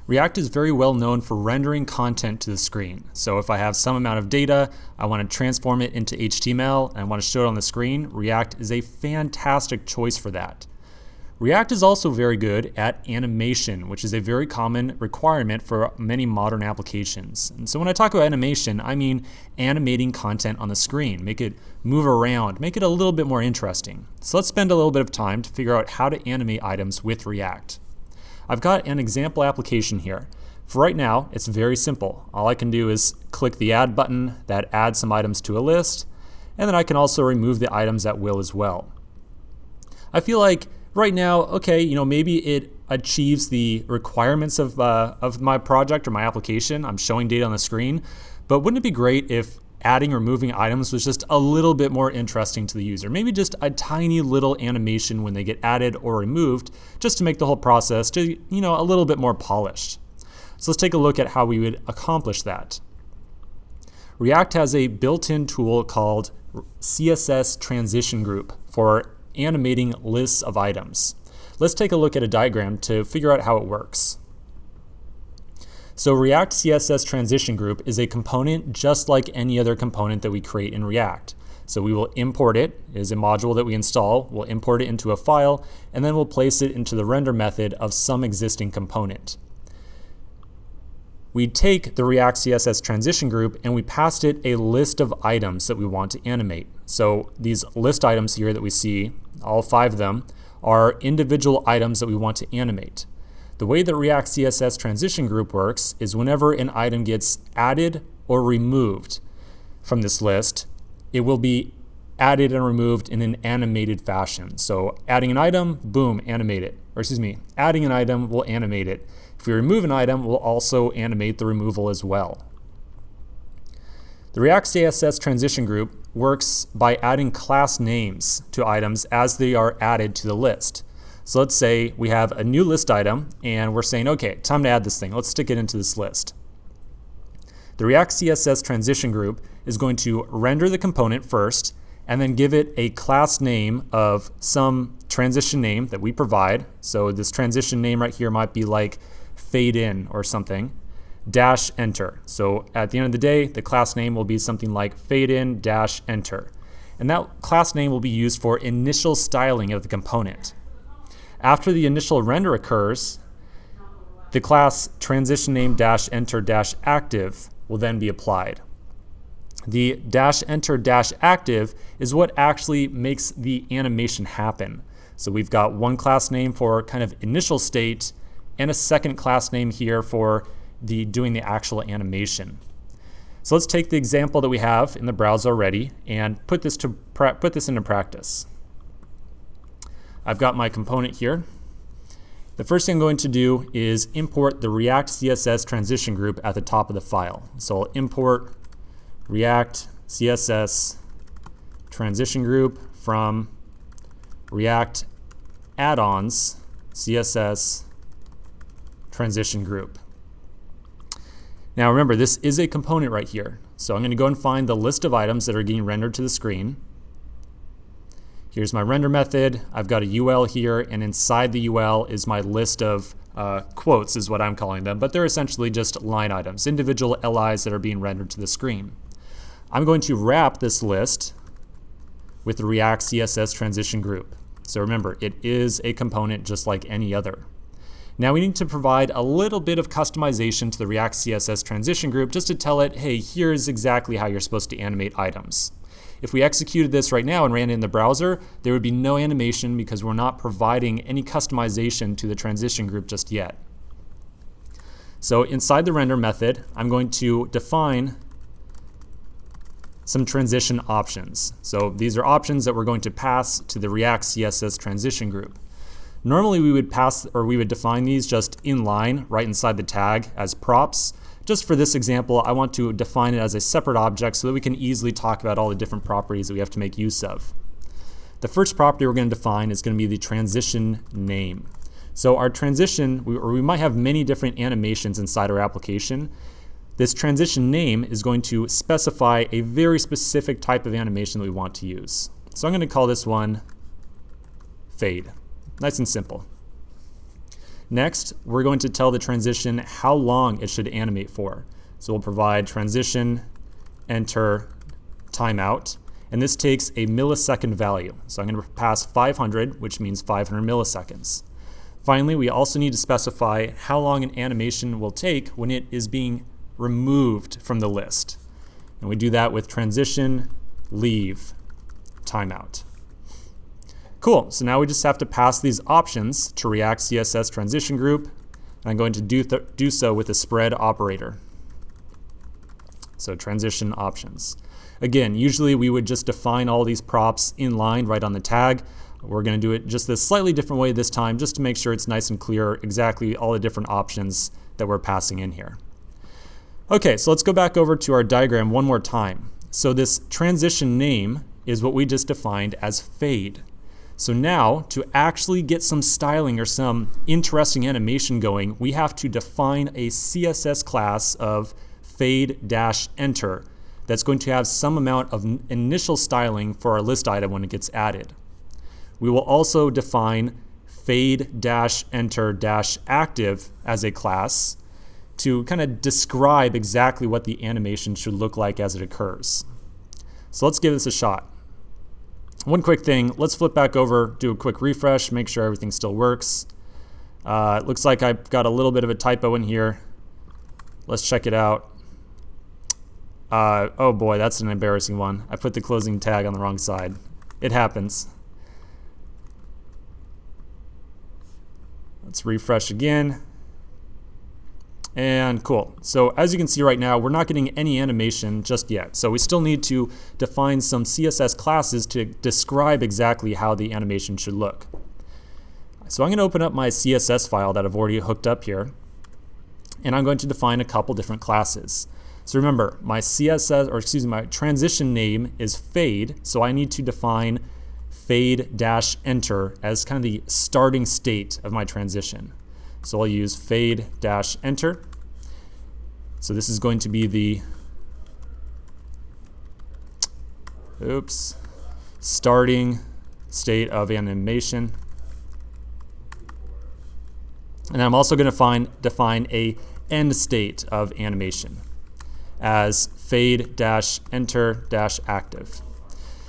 React is very well known for rendering content to the screen. So if I have some amount of data, I want to transform it into HTML, and I want to show it on the screen, React is a fantastic choice for that. React is also very good at animation, which is a very common requirement for many modern applications. And so when I talk about animation, I mean animating content on the screen, make it move around, make it a little bit more interesting. So let's spend a little bit of time to figure out how to animate items with React. I've got an example application here. For right now, it's very simple. All I can do is click the Add button that adds some items to a list, and then I can also remove the items at will as well. I feel like right now, okay, maybe it achieves the requirements of my project or my application. I'm showing data on the screen, but wouldn't it be great if adding or removing items was just a little bit more interesting to the user? Maybe just a tiny little animation when they get added or removed, just to make the whole process a little bit more polished. So let's take a look at how we would accomplish that. React has a built-in tool called CSS Transition Group for animating lists of items. Let's take a look at a diagram to figure out how it works. So React CSS Transition Group is a component just like any other component that we create in React. So we will import it. It is a module that we install. We'll import it into a file, and then we'll place it into the render method of some existing component. We take the React CSS Transition Group and we passed it a list of items that we want to animate. So these list items here that we see, all 5 of them, are individual items that we want to animate. The way that React CSS Transition Group works is whenever an item gets added or removed from this list, it will be added and removed in an animated fashion. So adding an item, boom, animate it. Or adding an item will animate it. If we remove an item, we'll also animate the removal as well. The React CSS Transition Group works by adding class names to items as they are added to the list. So let's say we have a new list item and we're saying, okay, time to add this thing. Let's stick it into this list. The React CSS Transition Group is going to render the component first and then give it a class name of some transition name that we provide. So this transition name right here might be like fade in or something, dash enter. So at the end of the day, the class name will be something like fade in dash enter. And that class name will be used for initial styling of the component. After the initial render occurs, the class transition name dash enter dash active will then be applied. The dash enter dash active is what actually makes the animation happen. So we've got one class name for kind of initial state and a second class name here for doing the actual animation. So let's take the example that we have in the browser already and put this into practice. I've got my component here. The first thing I'm going to do is import the React CSS Transition Group at the top of the file. So I'll import React CSS Transition Group from React Add-ons CSS Transition Group. Now remember, this is a component right here. So I'm going to go and find the list of items that are getting rendered to the screen. Here's my render method. I've got a UL here, and inside the UL is my list of quotes is what I'm calling them, but they're essentially just line items, individual LIs that are being rendered to the screen. I'm going to wrap this list with the React CSS Transition Group. So remember, it is a component just like any other. Now we need to provide a little bit of customization to the React CSS Transition Group just to tell it, hey, here's exactly how you're supposed to animate items. If we executed this right now and ran it in the browser, there would be no animation because we're not providing any customization to the transition group just yet. So inside the render method, I'm going to define some transition options. So these are options that we're going to pass to the React CSS Transition Group. Normally we would define these just inline right inside the tag as props. Just for this example, I want to define it as a separate object so that we can easily talk about all the different properties that we have to make use of. The first property we're going to define is going to be the transition name. So our transition, we might have many different animations inside our application. This transition name is going to specify a very specific type of animation that we want to use. So I'm going to call this one fade. Nice and simple. Next, we're going to tell the transition how long it should animate for. So we'll provide transition, enter, timeout, and this takes a millisecond value. So I'm going to pass 500, which means 500 milliseconds. Finally, we also need to specify how long an animation will take when it is being removed from the list. And we do that with transition, leave, timeout. Cool, so now we just have to pass these options to React CSS transition group, and I'm going to do so with a spread operator. So transition options. Again, usually we would just define all these props in line right on the tag. We're going to do it just a slightly different way this time, just to make sure it's nice and clear exactly all the different options that we're passing in here. Okay, so let's go back over to our diagram one more time. So this transition name is what we just defined as fade. So now, to actually get some styling or some interesting animation going, we have to define a CSS class of fade-enter that's going to have some amount of initial styling for our list item when it gets added. We will also define fade-enter-active as a class to kind of describe exactly what the animation should look like as it occurs. So let's give this a shot. One quick thing, let's flip back over, do a quick refresh, make sure everything still works. It looks like I've got a little bit of a typo in here. Let's check it out. Oh boy, that's an embarrassing one. I put the closing tag on the wrong side. It happens. Let's refresh again. And cool. So as you can see right now, we're not getting any animation just yet. So we still need to define some CSS classes to describe exactly how the animation should look. So I'm going to open up my CSS file that I've already hooked up here, and I'm going to define a couple different classes. So remember, my my transition name is fade, so I need to define fade-enter as kind of the starting state of my transition. So I'll use fade-enter. So this is going to be the starting state of animation. And I'm also going to define a end state of animation as fade-enter-active.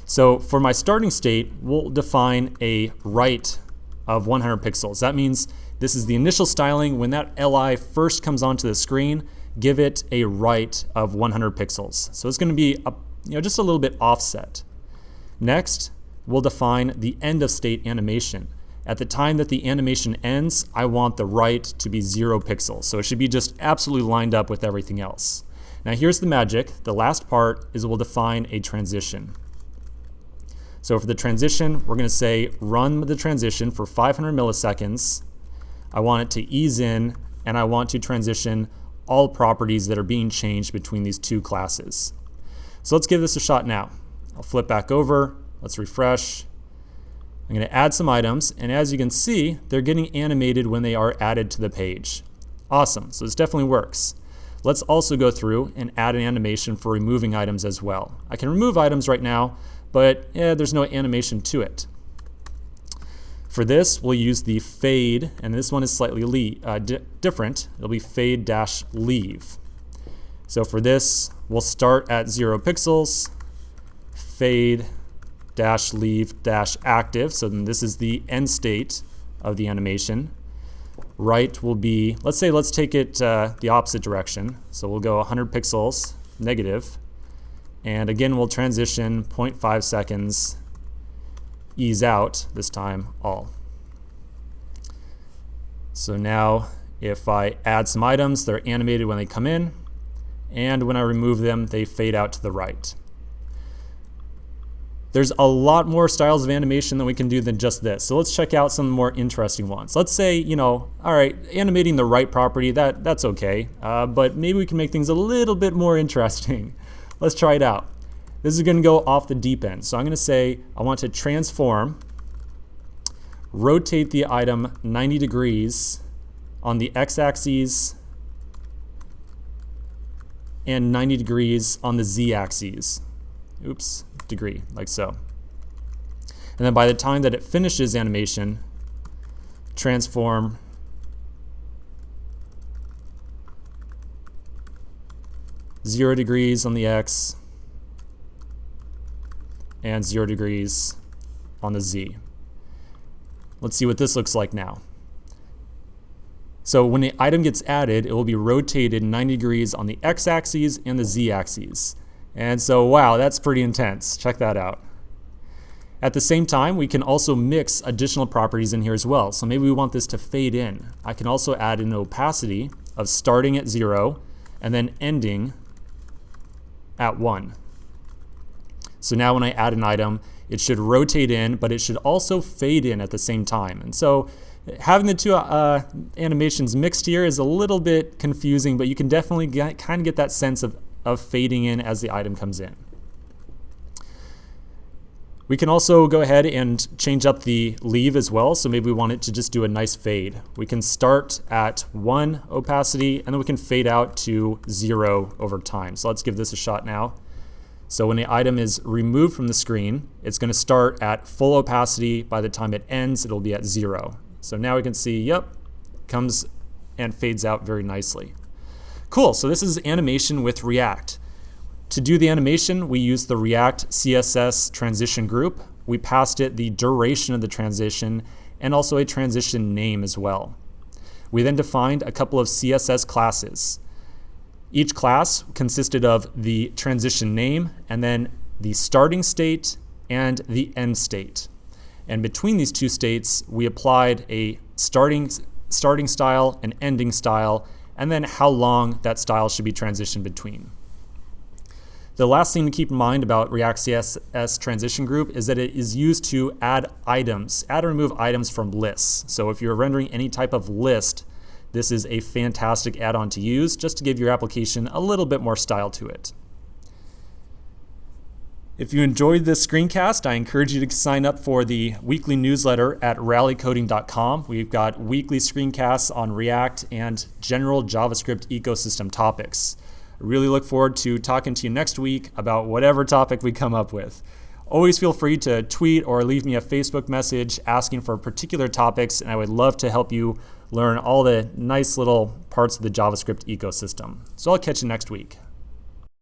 So for my starting state, we'll define a right of 100 pixels. That means this is the initial styling. When that LI first comes onto the screen, give it a right of 100 pixels. So it's going to be just a little bit offset. Next, we'll define the end of state animation. At the time that the animation ends, I want the right to be 0 pixels. So it should be just absolutely lined up with everything else. Now here's the magic. The last part is we'll define a transition. So for the transition, we're going to say run the transition for 500 milliseconds. I want it to ease in, and I want to transition all properties that are being changed between these two classes. So let's give this a shot now. I'll flip back over. Let's refresh. I'm going to add some items, and as you can see, they're getting animated when they are added to the page. Awesome, so this definitely works. Let's also go through and add an animation for removing items as well. I can remove items right now, but there's no animation to it. For this, we'll use the fade, and this one is slightly different. It'll be fade-leave. So for this, we'll start at 0 pixels, fade-leave-active. So then this is the end state of the animation. Right will be, let's take it the opposite direction. So we'll go 100 pixels, negative. And again, we'll transition 0.5 seconds, ease out, this time all. So now if I add some items, they're animated when they come in, and when I remove them, they fade out to the right. There's a lot more styles of animation that we can do than just this. So let's check out some more interesting ones. Let's say, all right, animating the right property, that's okay, but maybe we can make things a little bit more interesting. Let's try it out. This is going to go off the deep end. So I'm going to say I want to transform, rotate the item 90 degrees on the x-axis and 90 degrees on the z-axis. Oops, degree, like so. And then by the time that it finishes animation, transform 0 degrees on the X, and 0 degrees on the Z. Let's see what this looks like now. So when the item gets added, it will be rotated 90 degrees on the X-axis and the Z-axis. And so, wow, that's pretty intense. Check that out. At the same time, we can also mix additional properties in here as well. So maybe we want this to fade in. I can also add an opacity of starting at 0 and then ending at 1. So now when I add an item, it should rotate in, but it should also fade in at the same time. And so having the two animations mixed here is a little bit confusing, but you can definitely kind of get that sense of fading in as the item comes in. We can also go ahead and change up the leave as well. So maybe we want it to just do a nice fade. We can start at 1 opacity and then we can fade out to 0 over time. So let's give this a shot now. So when the item is removed from the screen, it's going to start at full opacity. By the time it ends, it'll be at 0. So now we can see, yep, comes and fades out very nicely. Cool, so this is animation with React. To do the animation, we use the React CSS transition group. We passed it the duration of the transition and also a transition name as well. We then defined a couple of CSS classes. Each class consisted of the transition name and then the starting state and the end state. And between these two states, we applied a starting style, an ending style, and then how long that style should be transitioned between. The last thing to keep in mind about React CSS transition group is that it is used to add items, add or remove items from lists. So if you're rendering any type of list, this is a fantastic add-on to use just to give your application a little bit more style to it. If you enjoyed this screencast, I encourage you to sign up for the weekly newsletter at RallyCoding.com. We've got weekly screencasts on React and general JavaScript ecosystem topics. I really look forward to talking to you next week about whatever topic we come up with. Always feel free to tweet or leave me a Facebook message asking for particular topics, and I would love to help you learn all the nice little parts of the JavaScript ecosystem. So I'll catch you next week.